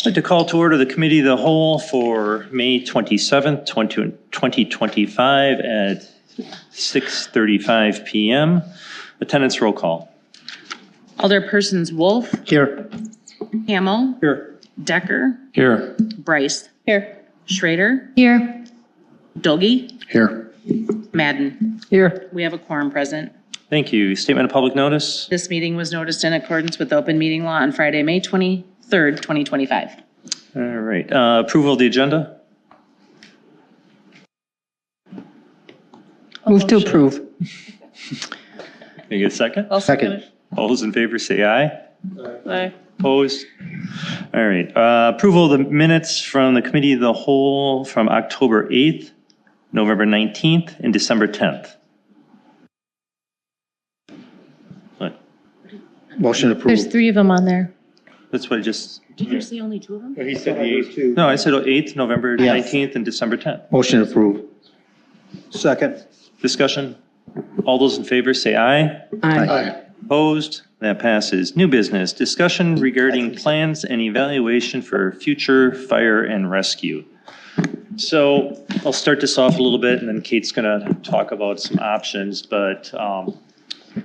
I'd like to call to order the Committee of the Whole for May 27th, 2025 at 6:35 p.m. Attendance roll call. Alderpersons Wolf. Here. Hamel. Here. Decker. Here. Bryce. Here. Schrader. Here. Dolge. Here. Madden. Here. We have a quorum present. Thank you. Statement of public notice. This meeting was noticed in accordance with the open meeting law on Friday, May 23rd, 2025. All right. Approval of the agenda. Move to approve. Can you get a second? I'll second it. All those in favor say aye. Aye. Opposed? All right. Approval of the minutes from the Committee of the Whole from October 8th, November 19th, and December 10th. What? Motion approved. There's 3 of them on there. That's what I just, Did you say only 2 of them? He said the 8th. no, I said 8th, November Yeah. 19th, and December 10th. Motion approved. Second. Discussion? All those in favor say aye. Aye. Opposed? That passes. New business, discussion regarding plans and evaluation for future fire and rescue. So I'll start this off a little bit, and then Kate's going to talk about some options. But I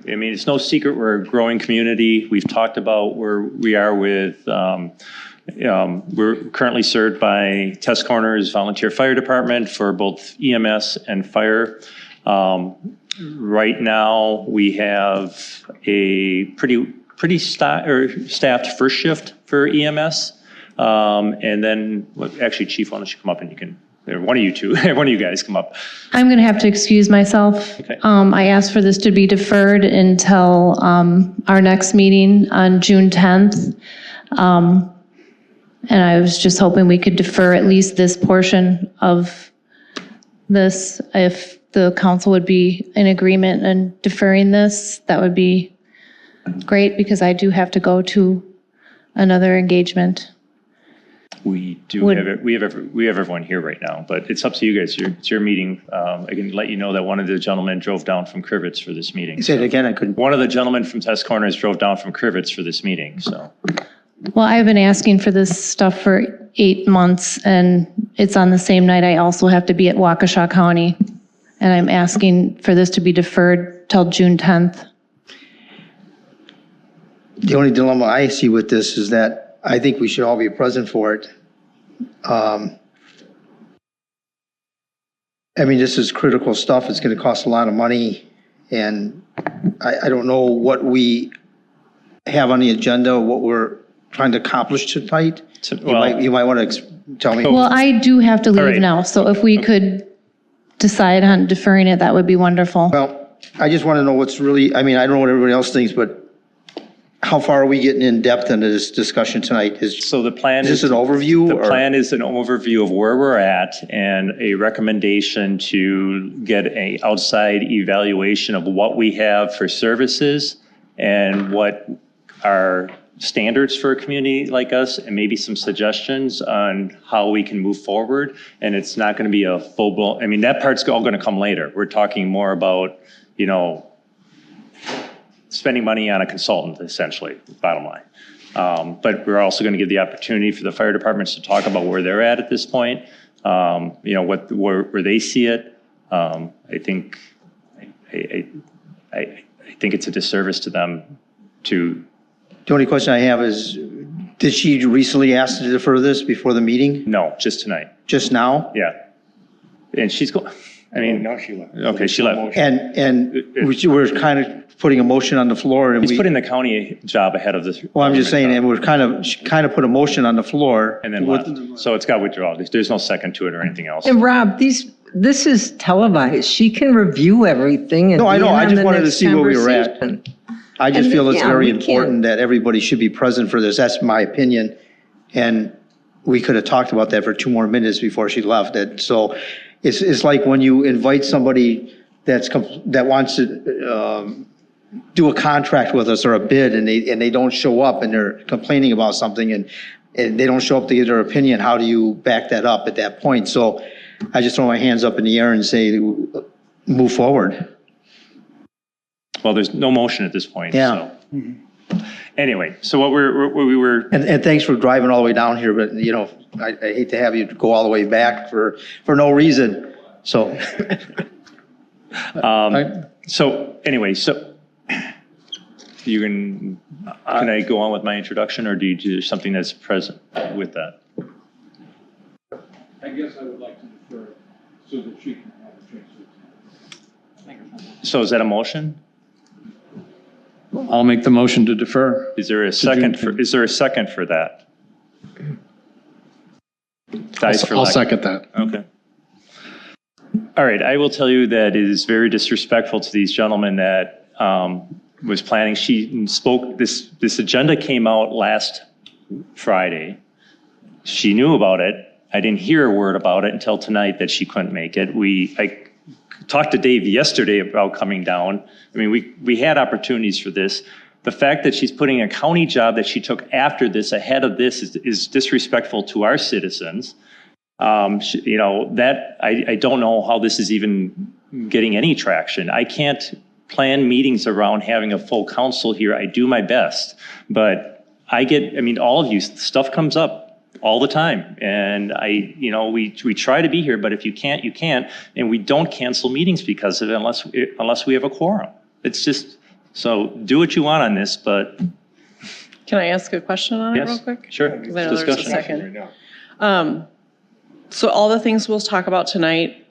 mean, it's no secret we're a growing community. We've talked about where we are with, we're currently served by Test Corners Volunteer Fire Department for both EMS and fire. Right now, we have a pretty staffed first shift for EMS. And then, actually, Chief, why don't you come up and you can, one of you two, one of you guys come up. I'm going to have to excuse myself. Okay. I asked for this to be deferred until our next meeting on June 10th. And I was just hoping we could defer at least this portion of this. If the council would be in agreement in deferring this, that would be great, because I do have to go to another engagement. We have everyone here right now, but it's up to you guys. It's your meeting. I can let you know that one of the gentlemen drove down from Crivets for this meeting. Say it again, I couldn't. One of the gentlemen from Test Corners drove down from Crivets for this meeting, so. Well, I've been asking for this stuff for 8 months, and it's on the same night I also have to be at Waukesha County. And I'm asking for this to be deferred till June 10th. The only dilemma I see with this is that I think we should all be present for it. I mean, this is critical stuff. It's going to cost a lot of money. And I don't know what we have on the agenda, what we're trying to accomplish tonight. You might want to tell me. Well, I do have to All leave right. now, so if we could decide on deferring it, that would be wonderful. Well, I just want to know what's really, I mean, I don't know what everybody else thinks, but how far are we getting in depth into this discussion tonight? So the plan Is this an overview? The or- plan is an overview of where we're at and a recommendation to get a outside evaluation of what we have for services and what are standards for a community like us, and maybe some suggestions on how we can move forward. And it's not going to be a full blown, I mean, that part's all going to come later. We're talking more about, spending money on a consultant, essentially, bottom line. But we're also going to give the opportunity for the fire departments to talk about where they're at this point, where they see it. I think it's a disservice to them to. The only question I have is, did she recently ask to defer this before the meeting? No, just tonight. Just now? Yeah. And she's going, I mean. No, she left. Okay, she left. And we're kind of putting a motion on the floor, and He's putting the county job ahead of this. well, I'm just saying, and she kind of put a motion on the floor. And then left. So it's got withdrawal. There's no second to it or anything else. And Rob, this is televised. She can review everything. And No, I know. be I on just the wanted to next see where we were at. conversation. I just And feel it's yeah, very we can't- important that everybody should be present for this. That's my opinion. And we could have talked about that for 2 more minutes before she left. So it's like when you invite somebody that wants to do a contract with us or a bid, and they don't show up, and they're complaining about something, and they don't show up to give their opinion. How do you back that up at that point? So I just throw my hands up in the air and say, move forward. Well, there's no motion at this point. Yeah. So. Anyway, so what we were, And thanks for driving all the way down here, but, you know, I hate to have you go all the way back for no reason, so. so anyway, so can I go on with my introduction, or do you do something that's present with that? I guess I would like to defer so that she can have a chance to. So is that a motion? I'll make the motion to defer. Is there a second for that? Dies for I'll lack- second that. Okay. All right, I will tell you that it is very disrespectful to these gentlemen that was planning. She spoke, this agenda came out last Friday. She knew about it. I didn't hear a word about it until tonight that she couldn't make it. I talked to Dave yesterday about coming down. I mean, we had opportunities for this. The fact that she's putting a county job that she took after this ahead of this is disrespectful to our citizens. You know, that I don't know how this is even getting any traction. I can't plan meetings around having a full council here. I do my best, but I mean, all of you, stuff comes up all the time. And we try to be here, but if you can't, you can't. And we don't cancel meetings because of it unless we have a quorum. It's just, so do what you want on this, but. Can I ask a question on it real Yes, quick? sure. Because I know there's a Discussion. second. So all the things we'll talk about tonight,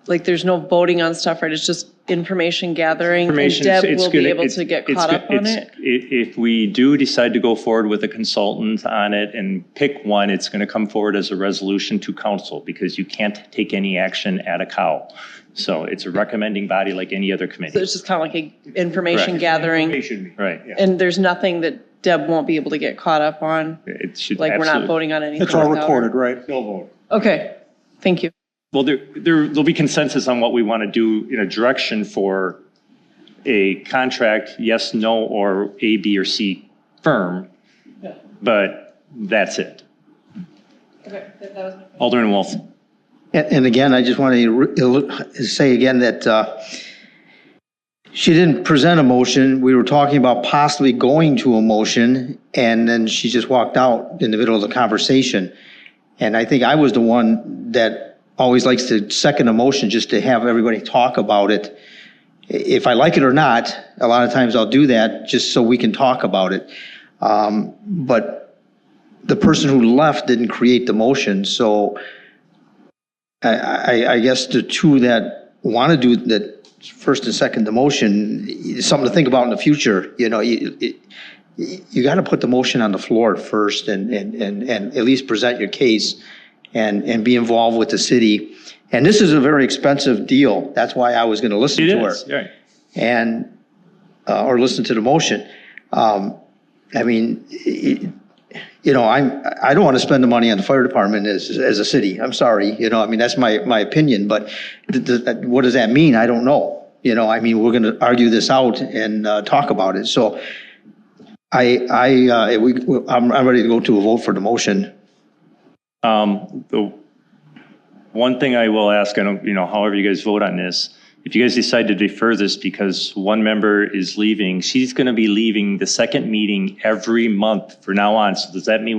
like there's no voting on stuff, right? It's just information gathering. Information, And Deb it's will be gonna- able it's- to get it's caught go- up on it's- it? If we do decide to go forward with a consultant on it and pick one, it's going to come forward as a resolution to council because you can't take any action at a cow. So it's a recommending body like any other So committee. it's just kind of like a information Correct. gathering, Right. and there's nothing that Deb won't be able to get caught up on? It should Like we're not absolutely- voting on anything? It's all without her? recorded, right? No vote. Okay, thank you. Well, there'll be consensus on what we want to do in a direction for a contract, yes, no, or A, B, or C firm. But that's it. Okay, that was my. Alderman Wolf. And again, I just want to say again that she didn't present a motion. We were talking about possibly going to a motion, and then she just walked out in the middle of the conversation. And I think I was the one that always likes to second a motion just to have everybody talk about it. If I like it or not, a lot of times I'll do that just so we can talk about it. But the person who left didn't create the motion, so I guess the two that want to do that first and second the motion is something to think about in the future. You know, you got to put the motion on the floor first and at least present your case and be involved with the city. And this is a very expensive deal. That's why I was going to listen It to her is, right. and or listen to the motion. I mean, I don't want to spend the money on the fire department as a city. I'm sorry, I mean, that's my opinion, but what does that mean? I don't know. I mean, we're going to argue this out and talk about it. So I'm ready to go to a vote for the motion. The one thing I will ask, I don't, however you guys vote on this, if you guys decide to defer this because one member is leaving, she's going to be leaving the second meeting every month from now on. So does that mean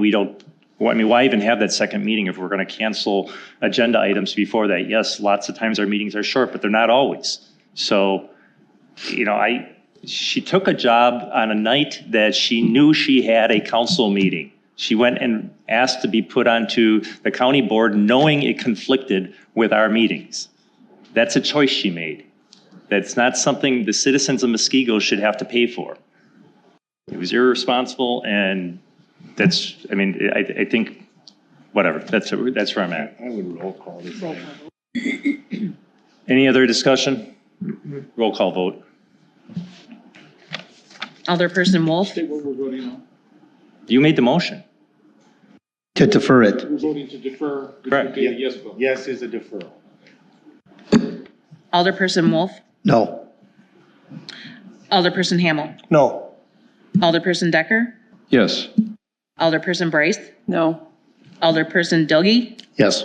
why even have that second meeting if we're going to cancel agenda items before that? Yes, lots of times our meetings are short, but they're not always. So, she took a job on a night that she knew she had a council meeting. She went and asked to be put onto the county board knowing it conflicted with our meetings. That's a choice she made. That's not something the citizens of Muskego should have to pay for. It was irresponsible, and I think, whatever, that's where I'm at. I would roll call this. Any other discussion? Roll call vote. Alderperson Wolf, State what we're voting on. You made the motion. To defer it. We're voting to defer. which Correct. would be a yes vote. Yes is a deferral. Alderperson Wolf, No. Alderperson Hamel, No. Alderperson Decker, Yes. Alderperson Bryce, No. Alderperson Dilge, Yes.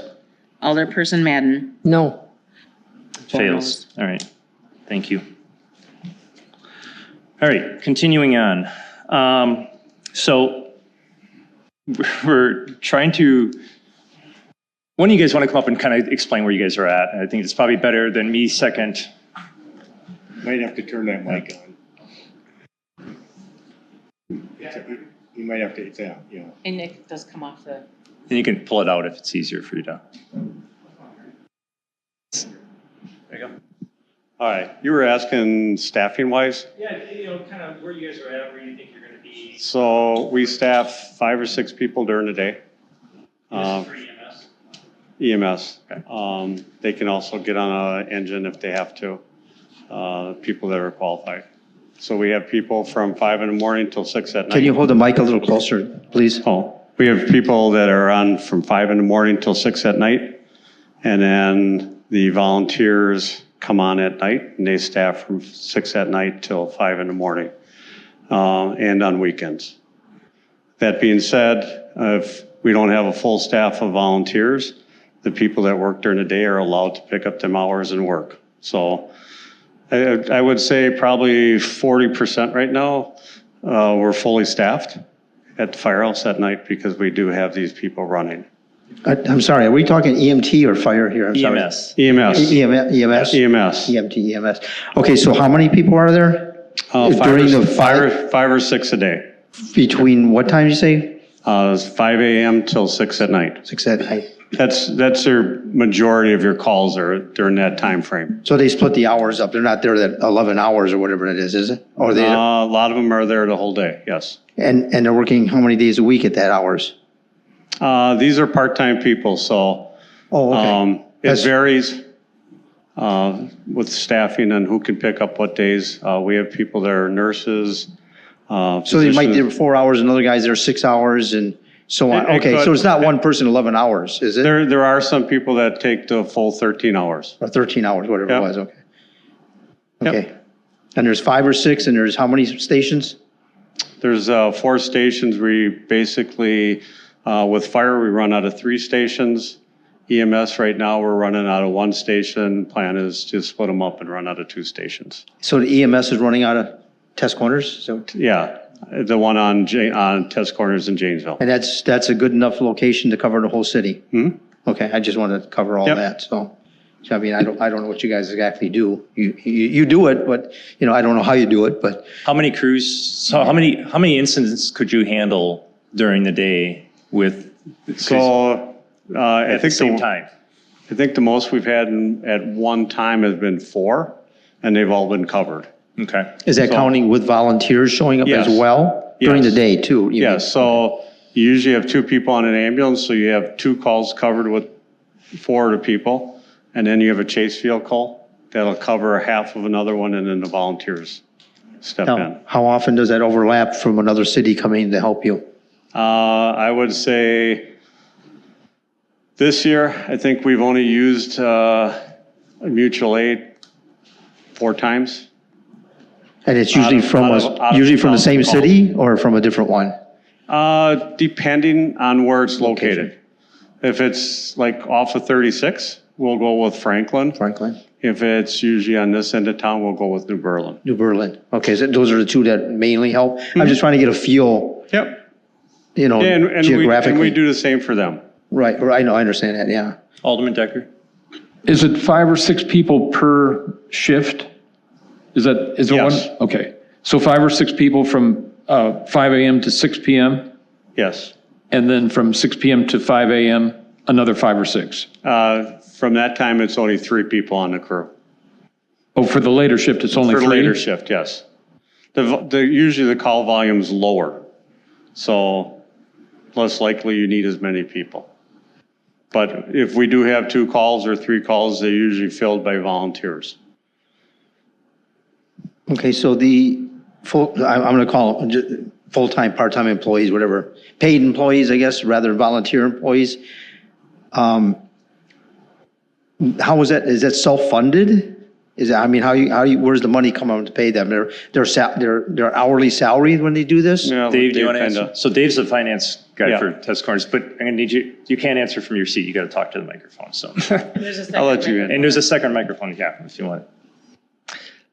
Alderperson Madden. No. Fails. All right. Thank you. All right, continuing on. So we're trying to, one of you guys want to come up and kind of explain where you guys are at? I think it's probably better than me second. Might have to turn that mic on. You might have to, yeah. And Nick does come off the. And you can pull it out if it's easier for you to. There you go. All right, you were asking staffing wise? Yeah, kind of where you guys are at, where you think you're going to be. So we staff 5 or 6 people during the day. For EMS? EMS. Okay. They can also get on an engine if they have to, people that are qualified. So we have people from 5 in the morning till 6 at night. Can you hold the mic a little closer, please? Oh, we have people that are on from 5 in the morning till 6 at night. And then the volunteers come on at night and they staff from 6 at night till 5 in the morning, and on weekends. That being said, if we don't have a full staff of volunteers, the people that work during the day are allowed to pick up them hours and work. So I would say probably 40% right now, we're fully staffed at the firehouse at night because we do have these people running. I'm sorry, are we talking EMT or fire here? I'm sorry. EMS. EMS. EMS? EMS. EMT, EMS. Okay, so how many people are there? During the five or six a day. Between what time you say? It's 5 a.m. till 6 at night. 6 at night. That's their majority of your calls are during that time frame. So they split the hours up. They're not there that 11 hours or whatever it is it? Or they, A lot of them are there the whole day, yes. and they're working how many days a week at that hours? These are part-time people, so Oh, okay. it That's- varies with staffing and who can pick up what days. We have people that are nurses. So they might do 4 hours, another guy's there 6 hours and so on. It Okay, could- so it's not one person 11 hours, is it? There are some people that take the full 13 hours. Or 13 hours, whatever it Yep. was, okay. Yep. Okay. And there's 5 or 6 and there's how many stations? There's 4 stations. We basically, with fire, we run out of 3 stations. EMS right now, we're running out of 1 station. Plan is to split them up and run out of 2 stations. So the EMS is running out of test corners? So, Yeah, the one on Test Corners in Janesville. and that's a good enough location to cover the whole city? Mhm. Okay, I just wanted to cover all Yep. that, so. I mean, I don't know what you guys exactly do. You do it, but, I don't know how you do it, but How many crews, so how many incidents could you handle during the day with? So I At the think same time? I think the most we've had at one time has been 4, and they've all been covered. Okay. is that So- counting with volunteers showing up as Yes. well? During the Yes. day, too? you mean? Yes, so you usually have 2 people on an ambulance, so you have 2 calls covered with 4 of the people, and then you have a chase vehicle that'll cover half of another one, and then the volunteers step in. Now, how often does that overlap from another city coming to help you? I would say this year, I think we've only used mutual aid 4 times. And it's usually Out of usually from the same 1,000 city or from a different one? Depending on where it's located. If it's like off of 36, we'll go with Franklin. Franklin? If it's usually on this end of town, we'll go with New Berlin. New Berlin. Okay, so those are the 2 that mainly help? I'm just trying to get a feel, Yep. you know, And geographically. we do the same for them. Right, I know, I understand that, yeah. Alderman Decker? Is it 5 or 6 people per shift? Is there one? Yes. Okay. So 5 or 6 people from 5 a.m. to 6 p.m.? Yes. And then from 6 p.m. to 5 a.m., another 5 or 6? From that time, it's only 3 people on the crew. Oh, for the later shift, it's only For 3? the later shift, yes. Usually the call volume's lower, so less likely you need as many people. But if we do have 2 calls or 3 calls, they're usually filled by volunteers. Okay, so I'm going to call them just full-time, part-time employees, whatever, paid employees, I guess, rather than volunteer employees. How is that self-funded? Where's the money come out to pay them? They're hourly salaried when they do this? Yeah, Dave, do you they want to answer? kinda- So Dave's the finance guy Yeah. for Test Corners, but I'm going to need you can't answer from your seat. You got to talk to the microphone, so. There's a I'll let you second in. And there's a second microphone, yeah, if you want.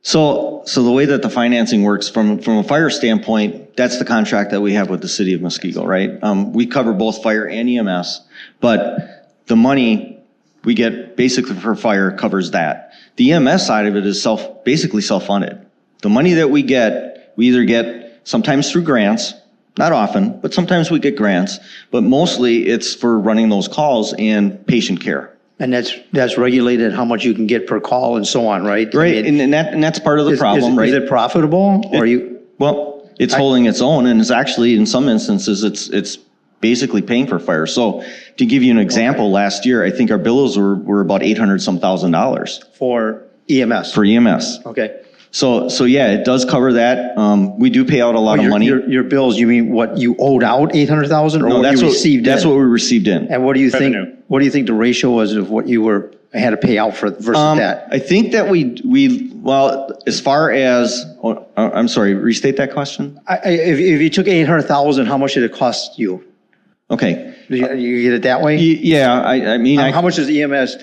So the way that the financing works from a fire standpoint, that's the contract that we have with the city of Muskego, right? We cover both fire and EMS, but the money we get basically for fire covers that. The EMS side of it is basically self-funded. The money that we either get sometimes through grants, not often, but sometimes we get grants, but mostly it's for running those calls and patient care. And that's regulated how much you can get per call and so on, right? Right, I mean, and that's part of the problem, right? Is it profitable or you? Well, it's holding its own, and it's actually, in some instances, it's basically paying for fire. So to give you an example, last year, I think our bills were about $800,000 For EMS? for EMS. Okay. So yeah, it does cover that. We do pay out a lot of money. Your bills, you mean what you owed out, 800,000, or No, what you received in? that's what we received in. And what do you think, Revenue. what do you think the ratio was of what you had to pay out for versus that? I think that well, as far as, I'm sorry, restate that question? If you took 800,000, how much did it cost you? Okay. You get it that way? Yeah, I mean, How much does EMS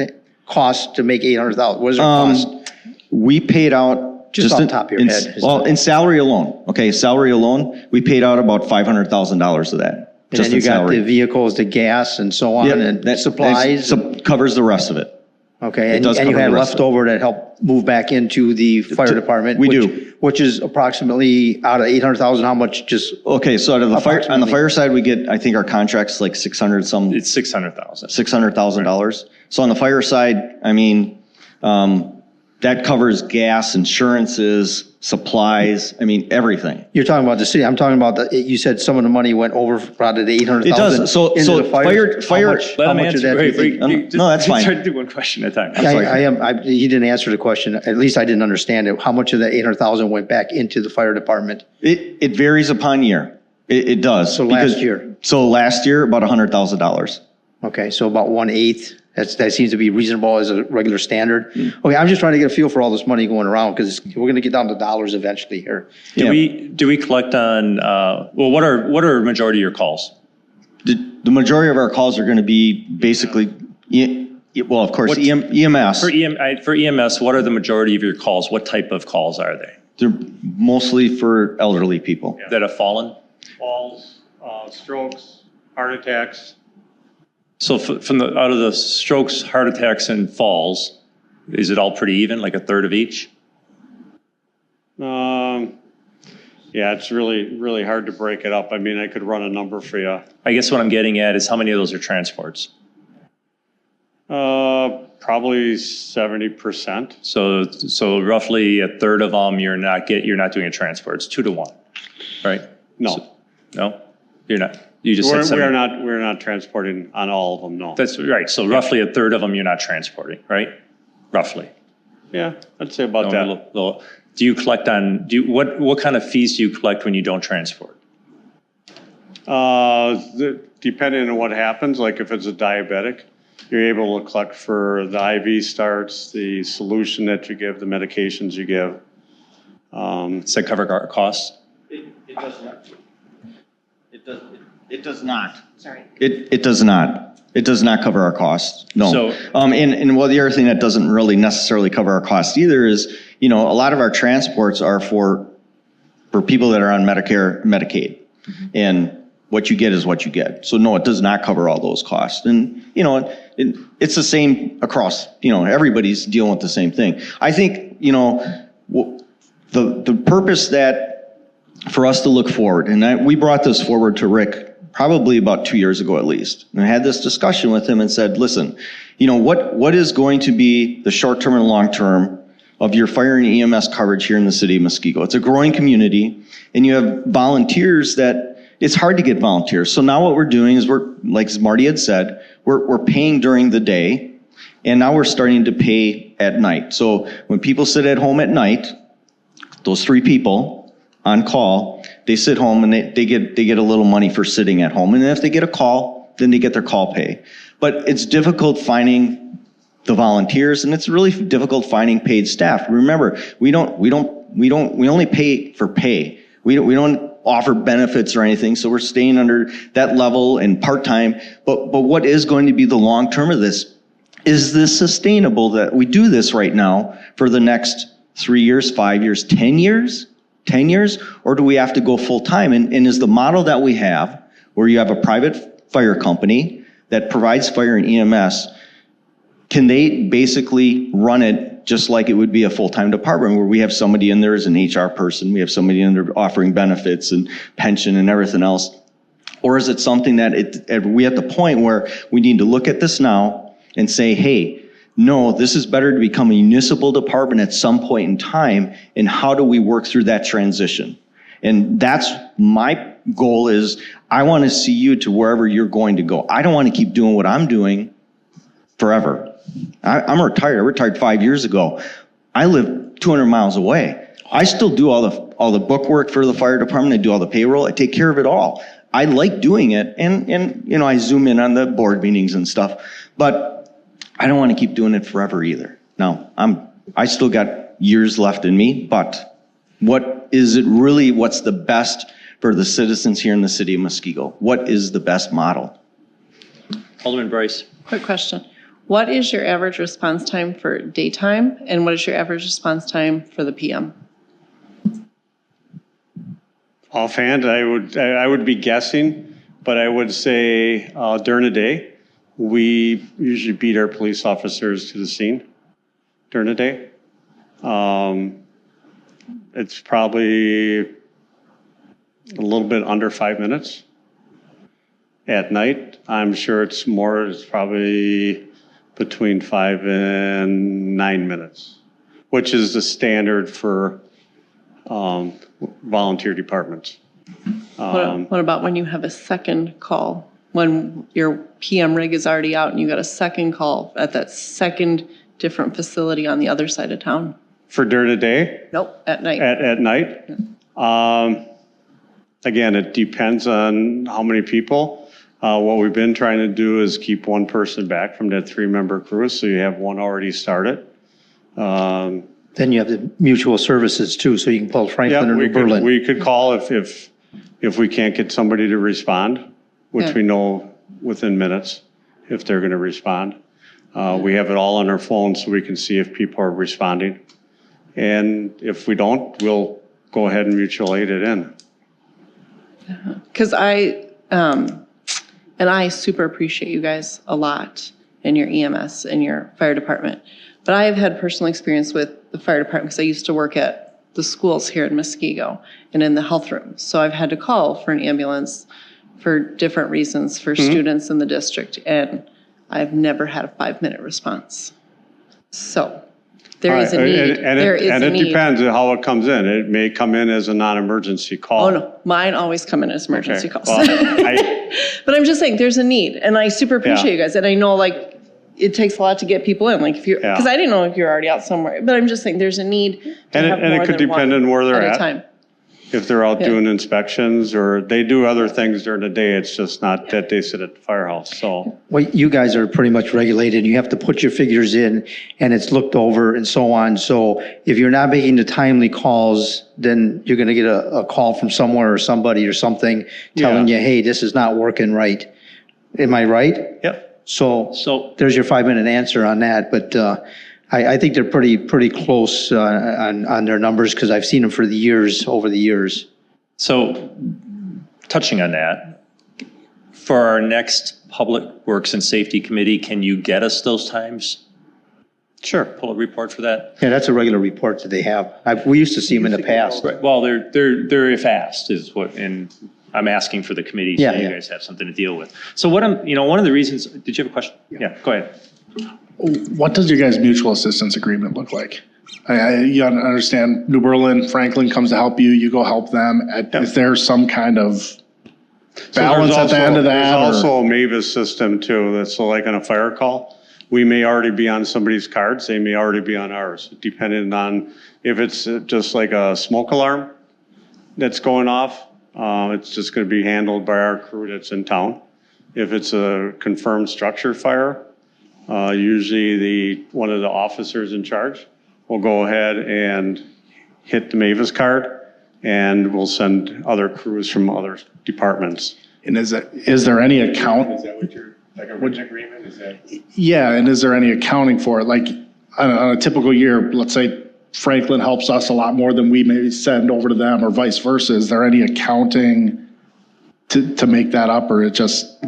cost to make 800,000? What does it cost? we paid out. Just off the top of your head. Well, in salary alone, we paid out about $500,000 of that. And Just then you in got salary. the vehicles, the gas and so on, Yep, and that supplies. covers the rest of it. Okay, and does you cover had the rest of it. leftover that helped move back into the fire department? We which- do. Which is approximately, out of 800,000, how much just? Okay, so out of the fire, on the Approximately. fire side, we get, I think our contract's like It's $600,000. $600,000. So on the fire side, I mean, that covers gas, insurances, supplies, I mean, everything. You're talking about the city, I'm talking about you said some of the money went over out of the 800,000. It does. So into the fire- How much Let how him much of answer. that do you think? No, that's fine. Try to do one question at a time. He didn't answer the question, at least I didn't understand it. How much of that 800,000 went back into the fire department? It varies upon year. It does. So last year? So last year, about $100,000. Okay, so about 1/8. That seems to be reasonable as a regular standard. Mm. Okay, I'm just trying to get a feel for all this money going around because we're going to get down to dollars eventually here. Do we collect on, well, what are a majority of your calls? The majority of our calls are going to be basically, well, of course, EMS. For EMS, what are the majority of your calls? What type of calls are they? They're mostly for elderly people. That have fallen? Falls, strokes, heart attacks. So out of the strokes, heart attacks, and falls, is it all pretty even, like a third of each? Yeah, it's really hard to break it up. I mean, I could run a number for you. I guess what I'm getting at is how many of those are transports? Probably 70%. So roughly a third of them, you're not doing a transport. It's 2 to 1, right? No, No, you're not. You just said we're not transporting on all of them, no. That's right. So roughly a third of them you're not transporting, right? Roughly. Yeah, I'd say about that. Do you collect on, what kind of fees do you collect when you don't transport? Depending on what happens, like if it's a diabetic, you're able to collect for the IV starts, the solution that you give, the medications you give. Does that cover our costs? It does not. It does not. Sorry. It does not. It does not cover our costs. No. So- And well, the other thing that doesn't really necessarily cover our costs either is, a lot of our transports are for people that are on Medicare, Medicaid. And what you get is what you get. So no, it does not cover all those costs. And, it's the same across, everybody's dealing with the same thing. I think, the purpose that for us to look forward, and we brought this forward to Rick probably about 2 years ago at least, and I had this discussion with him and said, listen, what is going to be the short term and long term of your fire and EMS coverage here in the city of Muskego? It's a growing community, and you have volunteers that it's hard to get volunteers. So now what we're doing is like Marty had said, we're paying during the day, and now we're starting to pay at night. So when people sit at home at night, those 3 people on call, they sit home and they get a little money for sitting at home. And then if they get a call, then they get their call pay. But it's difficult finding the volunteers, and it's really difficult finding paid staff. Remember, we only pay for pay. We don't offer benefits or anything, so we're staying under that level and part-time. But what is going to be the long term of this? Is this sustainable that we do this right now for the next 3 years, 5 years, 10 years? 10 years? Or do we have to go full-time? And is the model that we have, where you have a private fire company that provides fire and EMS, can they basically run it just like it would be a full-time department, where we have somebody in there as an HR person, we have somebody in there offering benefits and pension and everything else? Or is it something that we at the point where we need to look at this now and say, hey, no, this is better to become a municipal department at some point in time, and how do we work through that transition? And that's my goal, is I want to see you to wherever you're going to go. I don't want to keep doing what I'm doing forever. I'm retired. I retired 5 years ago. I live 200 miles away. I still do all the book work for the fire department. I do all the payroll. I take care of it all. I like doing it, and you know, I zoom in on the board meetings and stuff, but I don't want to keep doing it forever either. Now, I still got years left in me, but what's the best for the citizens here in the city of Muskego? What is the best model? Alderman Bryce. Quick question. What is your average response time for daytime, and what is your average response time for the PM? Offhand, I would be guessing, but I would say during the day, we usually beat our police officers to the scene during the day. It's probably a little bit under 5 minutes. At night, I'm sure it's probably between 5 and 9 minutes, which is the standard for volunteer departments. What about when you have a second call? When your PM rig is already out and you got a second call at that second different facility on the other side of town? For during the day? Nope, at night. At night? Again, it depends on how many people. What we've been trying to do is keep one person back from that 3-member crew, so you have one already started. Then you have the mutual services too, so you can call Franklin or New Berlin. We could call if we can't get somebody to respond, which we know within minutes if they're going to respond. We have it all on our phone so we can see if people are responding. And if we don't, we'll go ahead and mutual aid it in. Because I super appreciate you guys a lot in your EMS and your fire department. But I have had personal experience with the fire department because I used to work at the schools here in Muskego and in the health room. So I've had to call for an ambulance for different reasons for students in the district, and I've never had a 5-minute response. So there is a need. And it depends on how it comes in. It may come in as a non-emergency call. Oh, no, mine always come in as emergency calls. Well, but I'm just saying, there's a need, and I super appreciate you guys, and I know, like, it takes a lot to get people in, like, if you're, because I didn't know if you're already out somewhere, but I'm just saying, there's a need to have more it could than depend one on where they're at a at. time. If they're out doing inspections, or they do other things during the day, it's just not that they sit at the firehouse, so. Well, you guys are pretty much regulated. You have to put your figures in, and it's looked over and so on. So if you're not making the timely calls, then you're going to get a call from somewhere or somebody or something telling you, hey, this is not working right. Am I right? Yep. So there's your 5-minute answer on that. But I think they're pretty close on their numbers, because I've seen them for over the years. So touching on that, for our next Public Works and Safety Committee, can you get us those times? Sure. Pull a report for that? Yeah, that's a regular report that they have. We used to see them in the past. Right. Well, they're fast is what, and I'm asking for the committee, so you guys have something to deal with. So one of the reasons, did you have a question? Yeah, go ahead. What does your guys' mutual assistance agreement look like? You understand, New Berlin, Franklin comes to help you, you go help them. Is there some kind of balance at the end of that? There's also a Mavis system too, that's like on a fire call. We may already be on somebody's cards, they may already be on ours, depending on if it's just like a smoke alarm that's going off. It's just going to be handled by our crew that's in town. If it's a confirmed structure fire, usually one of the officers in charge will go ahead and hit the Mavis card, and we'll send other crews from other departments. And is there any account? Is that what you're, like a written agreement? Is that? Yeah, and is there any accounting for it? Like on a typical year, let's say Franklin helps us a lot more than we maybe send over to them or vice versa. Is there any accounting to make that up, or it just,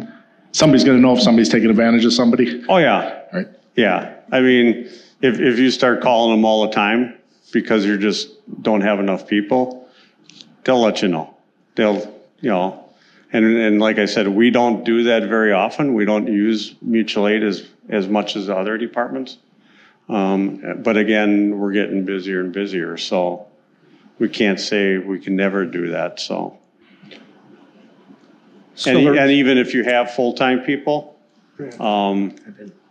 somebody's going to know if somebody's taking advantage of somebody? Oh, yeah. Right. Yeah. I mean, if you start calling them all the time because you just don't have enough people, they'll let you know. And like I said, we don't do that very often. We don't use mutual aid as much as the other departments. But again, we're getting busier and busier, so we can't say we can never do that, so. And even if you have full-time people,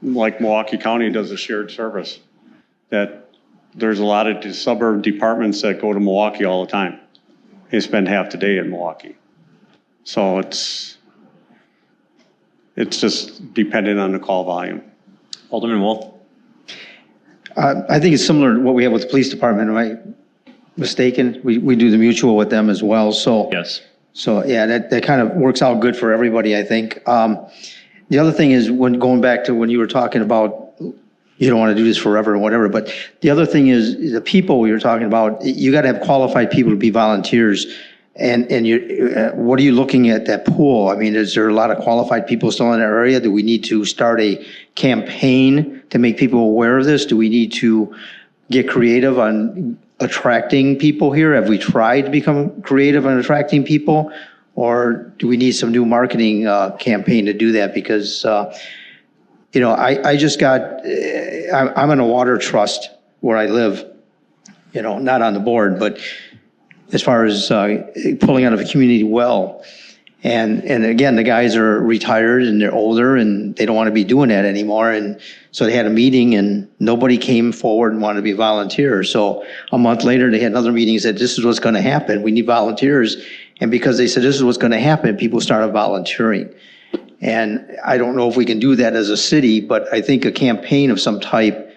like Milwaukee County does a shared service, that there's a lot of suburb departments that go to Milwaukee all the time. They spend half the day in Milwaukee. So it's just dependent on the call volume. Alderman Wolf? I think it's similar to what we have with the police department. Am I mistaken? We do the mutual with them as well, so. Yes. So, yeah, that kind of works out good for everybody, I think. The other thing is, when going back to when you were talking about, you don't want to do this forever or whatever, but the other thing is the people we were talking about, you got to have qualified people to be volunteers. And what are you looking at that pool? I mean, is there a lot of qualified people still in that area? Do we need to start a campaign to make people aware of this? Do we need to get creative on attracting people here? Have we tried to become creative on attracting people? Or do we need some new marketing campaign to do that? Because, I just got, I'm in a water trust where I live, not on the board, but as far as pulling out of a community well. And again, the guys are retired and they're older and they don't want to be doing that anymore. And so they had a meeting and nobody came forward and wanted to be volunteers. So a month later, they had another meeting and said, this is what's going to happen. We need volunteers. And because they said this is what's going to happen, people started volunteering. And I don't know if we can do that as a city, but I think a campaign of some type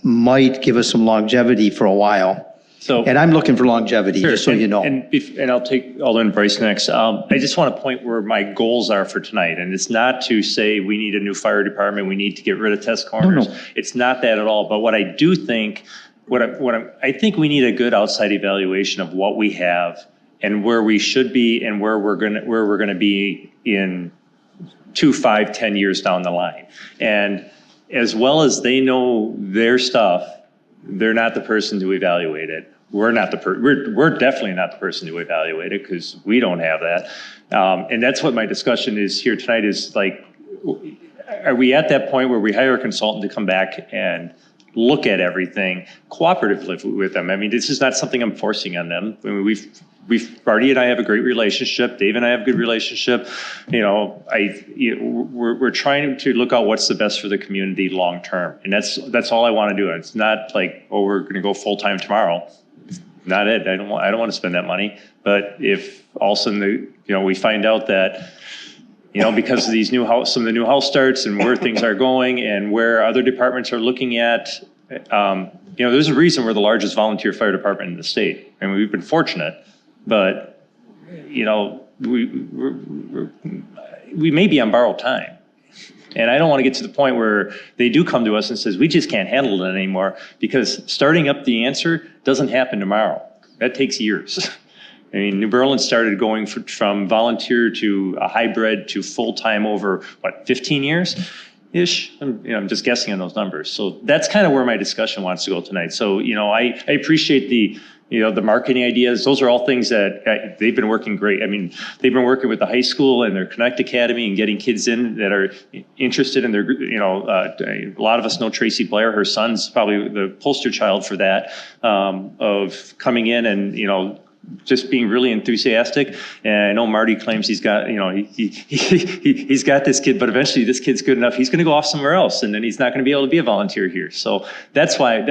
might give us some longevity for a while. And I'm looking for longevity, sure, just so you know. And I'll take Alderman Bryce next. I just want to point where my goals are for tonight. And it's not to say we need a new fire department, we need to get rid of test corners. No. It's not that at all. But what I do think, I think we need a good outside evaluation of what we have and where we should be and where we're gonna be in 2, 5, 10 years down the line. And as well as they know their stuff, they're not the person to evaluate it. We're definitely not the person to evaluate it because we don't have that. And that's what my discussion is here tonight is like, are we at that point where we hire a consultant to come back and look at everything cooperatively with them? I mean, this is not something I'm forcing on them. I mean, Marty and I have a great relationship. Dave and I have a good relationship. We're trying to look out what's the best for the community long term, and that's all I want to do. It's not like, oh, we're going to go full time tomorrow. Not it. I don't want to spend that money. But if all of a sudden we find out that because of these some of the new house starts and where things are going and where other departments are looking at. There's a reason we're the largest volunteer fire department in the state. I mean, we've been fortunate, but we may be on borrowed time. And I don't want to get to the point where they do come to us and says, we just can't handle it anymore, because starting up the answer doesn't happen tomorrow. That takes years. I mean, New Berlin started going from volunteer to a hybrid to full-time over, 15 years-ish? I'm just guessing on those numbers. So that's kind of where my discussion wants to go tonight. So, I appreciate the marketing ideas. Those are all things that they've been working great. I mean, they've been working with the high school and their Connect Academy and getting kids in that are interested in their, a lot of us know Tracy Blair. Her son's probably the poster child for that, of coming in and, just being really enthusiastic. And I know Marty claims he's got, he's got this kid, but eventually this kid's good enough. He's going to go off somewhere else, and then he's not going to be able to be a volunteer here. So that's why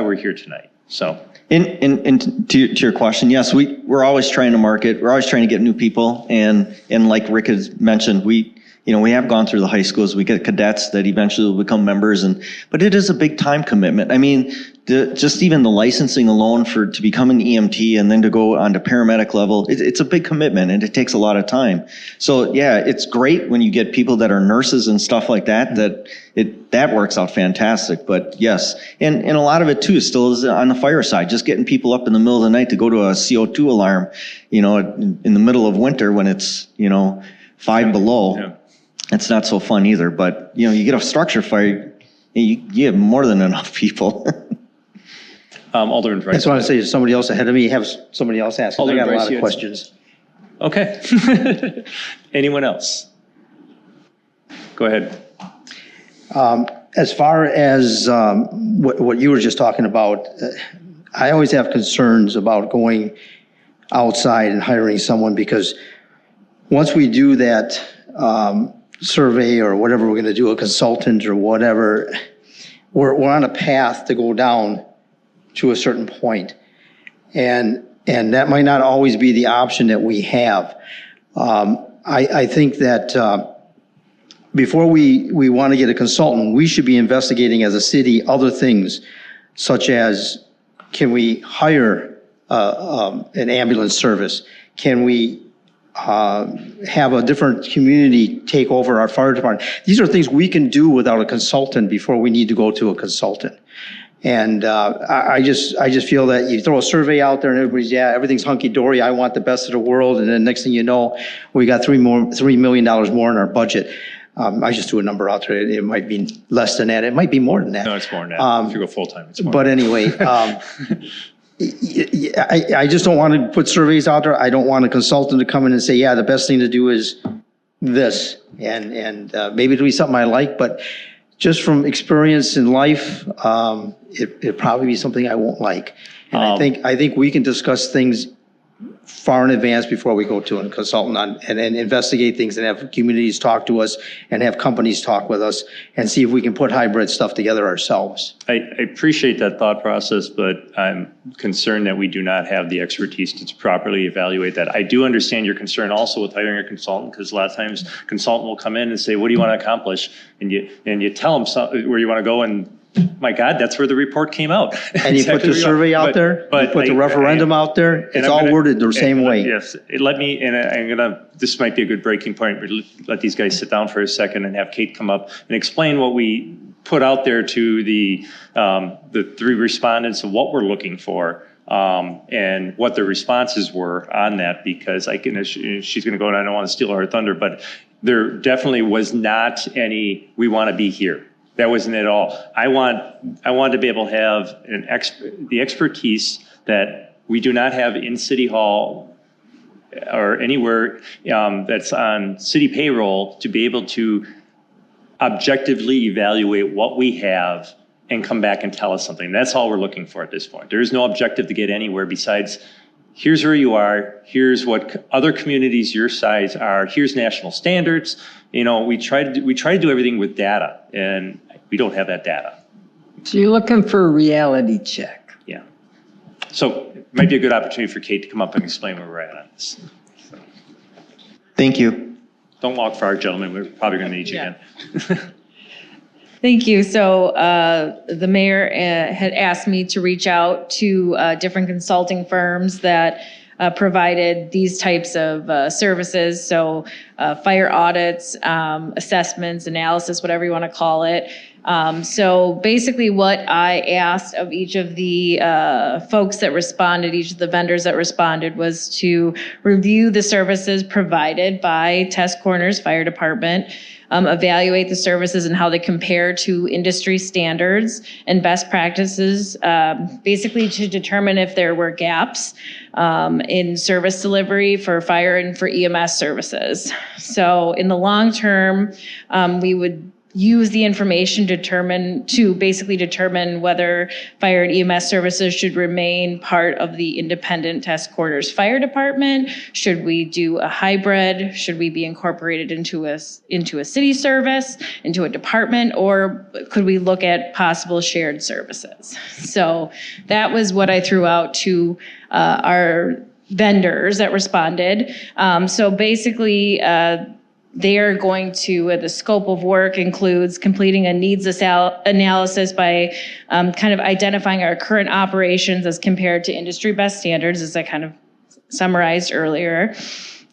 we're here tonight. So. And to your question, yes, we're always trying to market. We're always trying to get new people. And like Rick has mentioned, we we have gone through the high schools, we get cadets that eventually will become members, but it is a big time commitment. I mean, just even the licensing alone to become an EMT and then to go on to paramedic level, it's a big commitment and it takes a lot of time. So yeah, it's great when you get people that are nurses and stuff like that, that works out fantastic. But yes, and a lot of it too still is on the fire side, just getting people up in the middle of the night to go to a CO2 alarm, in the middle of winter when it's, 5 below. Yeah. It's not so fun either, but you get a structure fire, you have more than enough people. Alderman Bryce. I just want to say to somebody else ahead of me, have somebody else ask. I got a lot of questions. Okay. Anyone else? Go ahead. As far as what you were just talking about, I always have concerns about going outside and hiring someone, because once we do that survey or whatever we're going to do, a consultant or whatever, we're on a path to go down to a certain point. And that might not always be the option that we have. I think that before we want to get a consultant, we should be investigating as a city other things, such as, can we hire an ambulance service? Can we have a different community take over our fire department? These are things we can do without a consultant before we need to go to a consultant. And I just feel that you throw a survey out there and everybody's, everything's hunky-dory, I want the best of the world, and then next thing you know, we got $3 million more in our budget. I just threw a number out there. It might be less than that. It might be more than that. No, it's more than that. If you go full-time, it's more. But anyway, I just don't want to put surveys out there. I don't want a consultant to come in and say, the best thing to do is this. And maybe it'll be something I like, but just from experience in life, it'll probably be something I won't like. And I think we can discuss things far in advance before we go to a consultant and investigate things and have communities talk to us and have companies talk with us and see if we can put hybrid stuff together ourselves. I appreciate that thought process, but I'm concerned that we do not have the expertise to properly evaluate that. I do understand your concern also with hiring a consultant, because a lot of times a consultant will come in and say, what do you want to accomplish? And you tell them where you want to go, and my God, that's where the report came out. And you put the survey out there, you put the referendum out there, it's all worded the same way. Yes, this might be a good breaking point. Let these guys sit down for a second and have Kate come up and explain what we put out there to the 3 respondents of what we're looking for. And what the responses were on that, because she's going to go, and I don't want to steal her thunder, but there definitely was not any, we want to be here. That wasn't at all. I want to be able to have the expertise that we do not have in City Hall or anywhere that's on city payroll, to be able to objectively evaluate what we have and come back and tell us something. That's all we're looking for at this point. There is no objective to get anywhere besides, here's where you are, here's what other communities your size are, here's national standards. We try to do everything with data, and we don't have that data. So you're looking for a reality check. Yeah. So it might be a good opportunity for Kate to come up and explain where we're at on this. Thank you. Don't walk far, gentlemen. We're probably going to need you again. Thank you. So the mayor had asked me to reach out to different consulting firms that provided these types of services. So fire audits, assessments, analysis, whatever you want to call it. So basically what I asked of each of the folks that responded, each of the vendors that responded, was to review the services provided by Test Corners Fire Department, evaluate the services and how they compare to industry standards and best practices, basically to determine if there were gaps in service delivery for fire and for EMS services. So in the long term, we would use the information to basically determine whether fire and EMS services should remain part of the independent Test Corners Fire Department. Should we do a hybrid? Should we be incorporated into a city service, into a department, or could we look at possible shared services? So that was what I threw out to our vendors that responded. So basically, They are going to, the scope of work includes completing a needs analysis by kind of identifying our current operations as compared to industry best standards, as I kind of summarized earlier.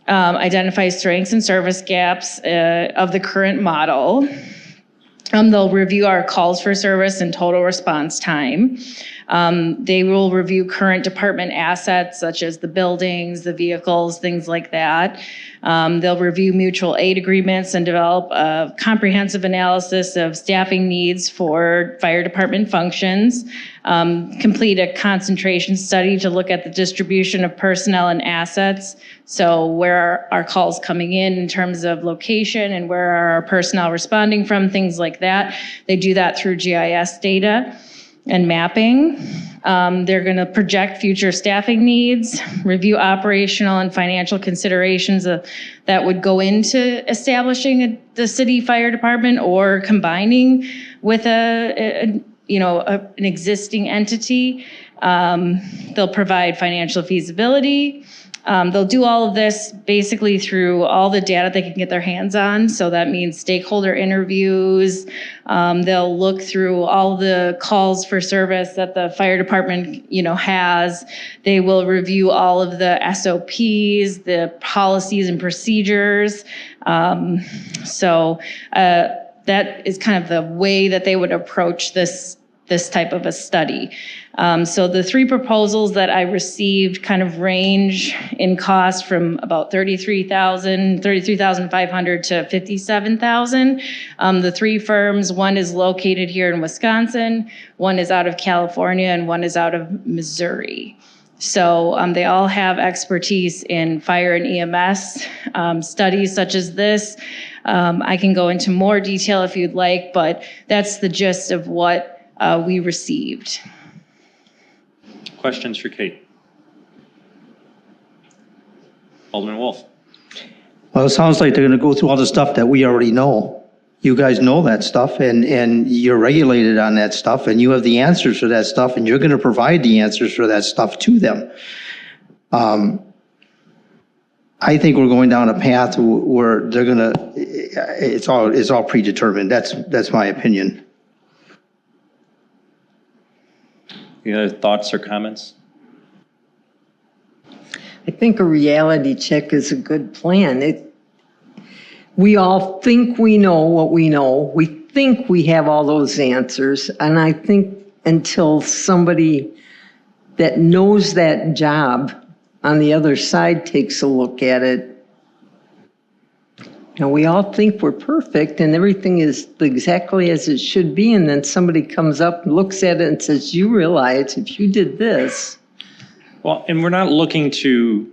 Identify strengths and service gaps of the current model. They'll review our calls for service and total response time. They will review current department assets, such as the buildings, the vehicles, things like that. They'll review mutual aid agreements and develop a comprehensive analysis of staffing needs for fire department functions. Complete a concentration study to look at the distribution of personnel and assets. So where are our calls coming in terms of location, and where are our personnel responding from, things like that. They do that through GIS data and mapping. They're going to project future staffing needs, review operational and financial considerations that would go into establishing the city fire department or combining with an existing entity. They'll provide financial feasibility. They'll do all of this basically through all the data they can get their hands on. So that means stakeholder interviews. They'll look through all the calls for service that the fire department, has. They will review all of the SOPs, the policies and procedures. That is kind of the way that they would approach this type of a study. So the three proposals that I received kind of range in cost from about $33,500 to $57,000. The three firms, one is located here in Wisconsin, one is out of California, and one is out of Missouri. So they all have expertise in fire and EMS studies such as this. I can go into more detail if you'd like, but that's the gist of what we received. Questions for Kate? Alderman Wolf. Well, it sounds like they're going to go through all the stuff that we already know. You guys know that stuff, and you're regulated on that stuff, and you have the answers for that stuff, and you're going to provide the answers for that stuff to them. I think we're going down a path where they're going to, it's all predetermined. That's my opinion. Any other thoughts or comments? I think a reality check is a good plan. We all think we know what we know. We think we have all those answers. And I think until somebody that knows that job on the other side takes a look at it, we all think we're perfect and everything is exactly as it should be. And then somebody comes up and looks at it and says, you realize if you did this. Well, and we're not looking to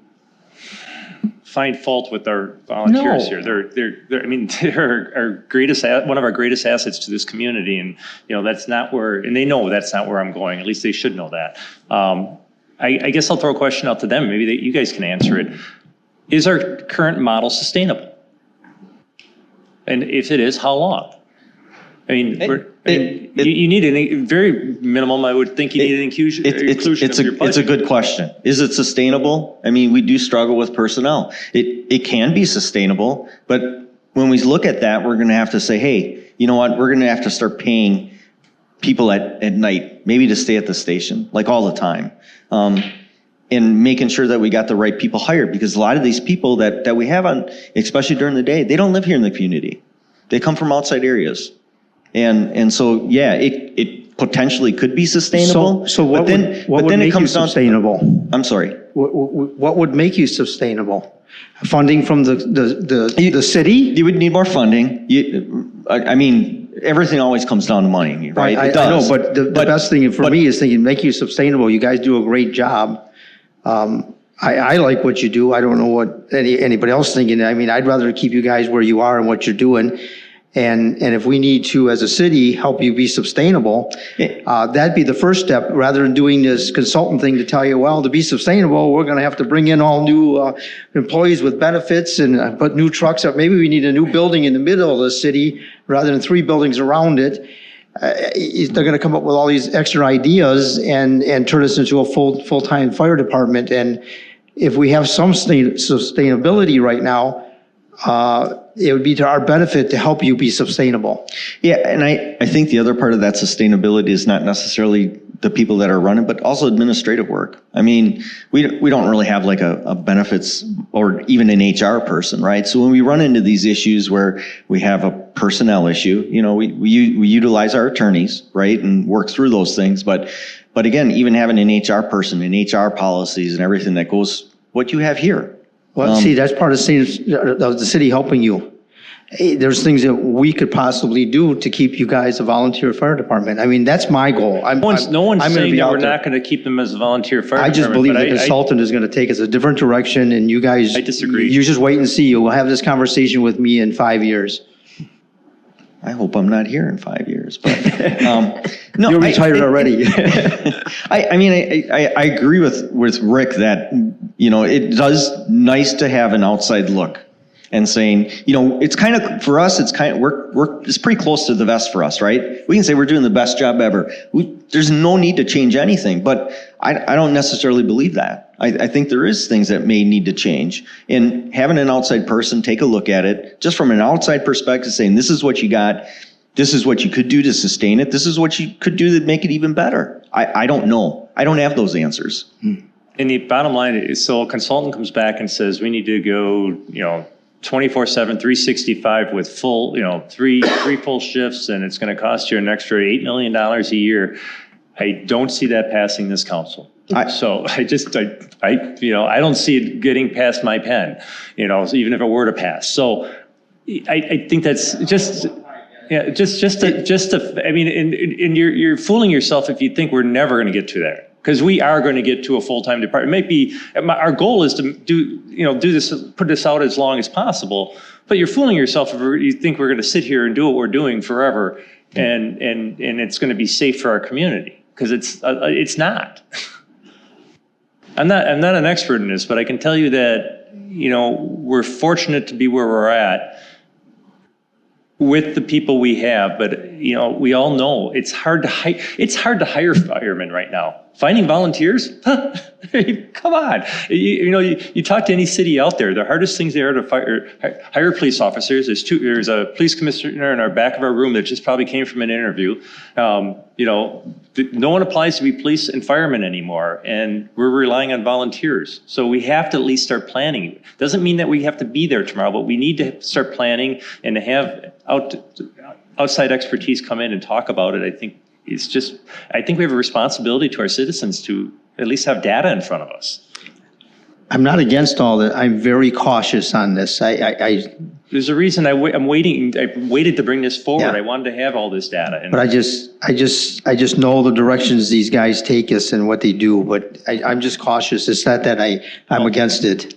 find fault with our volunteers here. They're our greatest, one of our greatest assets to this community. And, that's not where, and they know that's not where I'm going. At least they should know that. I guess I'll throw a question out to them. Maybe you guys can answer it. Is our current model sustainable? And if it is, how long? You need a very minimum, I would think you need an inclusion of your budget. It's a good question. Is it sustainable? We do struggle with personnel. It can be sustainable, but when we look at that, we're going to have to say, hey, you know what? We're going to have to start paying people at night, maybe to stay at the station, like all the time. And making sure that we got the right people hired, because a lot of these people that we have on, especially during the day, they don't live here in the community. They come from outside areas. And so, yeah, it potentially could be sustainable. So what would make you sustainable? I'm sorry. What would make you sustainable? Funding from the city? You would need more funding. Everything always comes down to money, right? It does. I know, but the best thing for me is thinking, make you sustainable. You guys do a great job. I like what you do. I don't know what anybody else thinking. I'd rather keep you guys where you are and what you're doing. And if we need to, as a city, help you be sustainable, that'd be the first step, rather than doing this consultant thing to tell you, well, to be sustainable, we're going to have to bring in all new employees with benefits and put new trucks up. Maybe we need a new building in the middle of the city rather than 3 buildings around it. They're going to come up with all these extra ideas and turn us into a full-time fire department. And if we have some sustainability right now, it would be to our benefit to help you be sustainable. Yeah, and I think the other part of that sustainability is not necessarily the people that are running, but also administrative work. I mean, we don't really have like a benefits or even an HR person, right? So when we run into these issues where we have a personnel issue, you know, we utilize our attorneys, right, and work through those things. But again, even having an HR person and HR policies and everything that goes, what you have here. Well, see, that's part of the city helping you. Hey, there's things that we could possibly do to keep you guys a volunteer fire department. I mean, that's my goal. No one's saying that we're not going to keep them as a volunteer fire department. I just believe the consultant is going to take us a different direction, and you guys. I disagree. You just wait and see. You will have this conversation with me in 5 years. I hope I'm not here in 5 years, but no, you're retired already. I mean, I agree with Rick that, you know, it does nice to have an outside look and saying, you know, it's kind of, for us, it's kind of, it's pretty close to the vest for us, right? We can say we're doing the best job ever. There's no need to change anything, but I don't necessarily believe that. I think there is things that may need to change, and having an outside person take a look at it, just from an outside perspective, saying this is what you got, this is what you could do to sustain it, this is what you could do to make it even better. I don't know. I don't have those answers. And the bottom line is, so a consultant comes back and says, we need to go, you know, 24/7, 365 with full, you know, three full shifts, and it's going to cost you an extra $8 million a year. I don't see that passing this council. So I don't see it getting past my pen, you know, even if it were to pass. So I think that's just I mean, and you're fooling yourself if you think we're never going to get to there. Because we are going to get to a full-time department. It might be, our goal is to do this, put this out as long as possible. But you're fooling yourself if you think we're going to sit here and do what we're doing forever, and it's going to be safe for our community. Because it's not. I'm not an expert in this, but I can tell you that, you know, we're fortunate to be where we're at with the people we have, but you know, we all know it's hard to hire firemen right now. Finding volunteers? Come on. You talk to any city out there, the hardest things they are to hire police officers. There's a police commissioner in our back of our room that just probably came from an interview. No one applies to be police and firemen anymore, and we're relying on volunteers. So we have to at least start planning. Doesn't mean that we have to be there tomorrow, but we need to start planning and to have outside expertise come in and talk about it. I think we have a responsibility to our citizens to at least have data in front of us. I'm not against all that. I'm very cautious on this. There's a reason I'm waiting. I waited to bring this forward. Yeah. I wanted to have all this data. But I just know the directions these guys take us and what they do. But I'm just cautious. It's not that I'm against it.